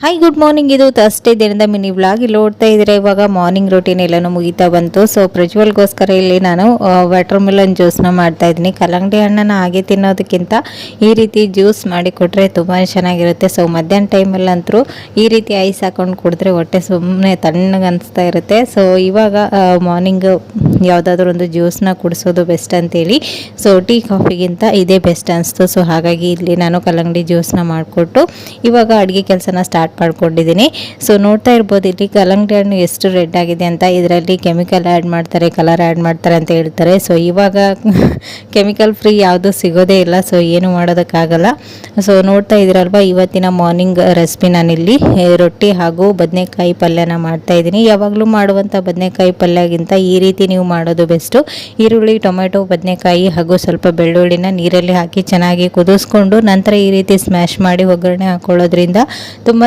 Hi good morning. ಇದು Thursday ದಿನದ mini vlog. ಇಲ್ಲಿ ನೋಡ್ತಾ ಇದ್ರೆ ಇವಾಗ ಮಾರ್ನಿಂಗ್ ರೂಟೀನ್ ಎಲ್ಲನೂ ಮುಗಿತಾ ಬಂತು. ಸೊ ಪ್ರಜ್ವಲ್ಗೋಸ್ಕರ ಇಲ್ಲಿ ನಾನು ವಾಟರ್ ಮಿಲನ್ ಜ್ಯೂಸ್ನ ಮಾಡ್ತಾ ಇದ್ದೀನಿ. ಕಲ್ಲಂಗಡಿ ಹಣ್ಣನ್ನು ಹಾಗೆ ತಿನ್ನೋದಕ್ಕಿಂತ ಈ ರೀತಿ ಜ್ಯೂಸ್ ಮಾಡಿ ಕೊಟ್ಟರೆ ತುಂಬಾ ಚೆನ್ನಾಗಿರುತ್ತೆ. ಸೊ ಮಧ್ಯಾಹ್ನ ಟೈಮಲ್ಲಂತರೂ ಈ ರೀತಿ ಐಸ್ ಹಾಕೊಂಡು ಕುಡಿದ್ರೆ ಹೊಟ್ಟೆ ಸುಮ್ಮನೆ ತಣ್ಣಗೆ ಅನಿಸ್ತಾ ಇರುತ್ತೆ. ಸೊ ಇವಾಗ ಮಾರ್ನಿಂಗ್ ಯಾವುದಾದ್ರೂ ಒಂದು ಜ್ಯೂಸ್ನ ಕುಡಿಸೋದು ಬೆಸ್ಟ್ ಅಂತೇಳಿ, ಸೊ ಟೀ ಕಾಫಿಗಿಂತ ಇದೇ ಬೆಸ್ಟ್ ಅನಿಸ್ತು. ಸೊ ಹಾಗಾಗಿ ಇಲ್ಲಿ ನಾನು ಕಲ್ಲಂಗಡಿ ಜ್ಯೂಸ್ನ ಮಾಡಿಕೊಟ್ಟು ಇವಾಗ ಅಡುಗೆ ಕೆಲಸನ ಸ್ಟಾರ್ಟ್ ಮಾಡ್ಕೊಂಡಿದ್ದೀನಿ. ಸೊ ನೋಡ್ತಾ ಇರ್ಬೋದು ಇಲ್ಲಿ ಕಲ್ಲಂಗಡಿ ಹಣ್ಣು ಎಷ್ಟು ರೆಡ್ ಆಗಿದೆ ಅಂತ. ಇದರಲ್ಲಿ ಕೆಮಿಕಲ್ ಆ್ಯಡ್ ಮಾಡ್ತಾರೆ, ಕಲರ್ ಆ್ಯಡ್ ಮಾಡ್ತಾರೆ ಅಂತ ಹೇಳ್ತಾರೆ. ಸೊ ಇವಾಗ ಕೆಮಿಕಲ್ ಫ್ರೀ ಯಾವುದು ಸಿಗೋದೇ ಇಲ್ಲ. ಸೊ ಏನು ಮಾಡೋದಕ್ಕಾಗಲ್ಲ. ಸೊ ನೋಡ್ತಾ ಇದ್ದೀರಲ್ವ, ಇವತ್ತಿನ ಮಾರ್ನಿಂಗ್ ರೆಸಿಪಿ ನಾನಿಲ್ಲಿ ರೊಟ್ಟಿ ಹಾಗೂ ಬದನೆಕಾಯಿ ಪಲ್ಯನ ಮಾಡ್ತಾ ಇದ್ದೀನಿ. ಯಾವಾಗಲೂ ಮಾಡುವಂಥ ಬದನೆಕಾಯಿ ಪಲ್ಯಗಿಂತ ಈ ರೀತಿ ನೀವು ಮಾಡೋದು ಬೆಸ್ಟು. ಈರುಳ್ಳಿ, ಟೊಮೆಟೊ, ಬದನೆಕಾಯಿ ಹಾಗೂ ಸ್ವಲ್ಪ ಬೆಳ್ಳುಳ್ಳಿನ ನೀರಲ್ಲಿ ಹಾಕಿ ಚೆನ್ನಾಗಿ ಕುದಿಸ್ಕೊಂಡು ನಂತರ ಈ ರೀತಿ ಸ್ಮ್ಯಾಶ್ ಮಾಡಿ ಒಗ್ಗರಣೆ ಹಾಕೊಳ್ಳೋದ್ರಿಂದ ತುಂಬಾ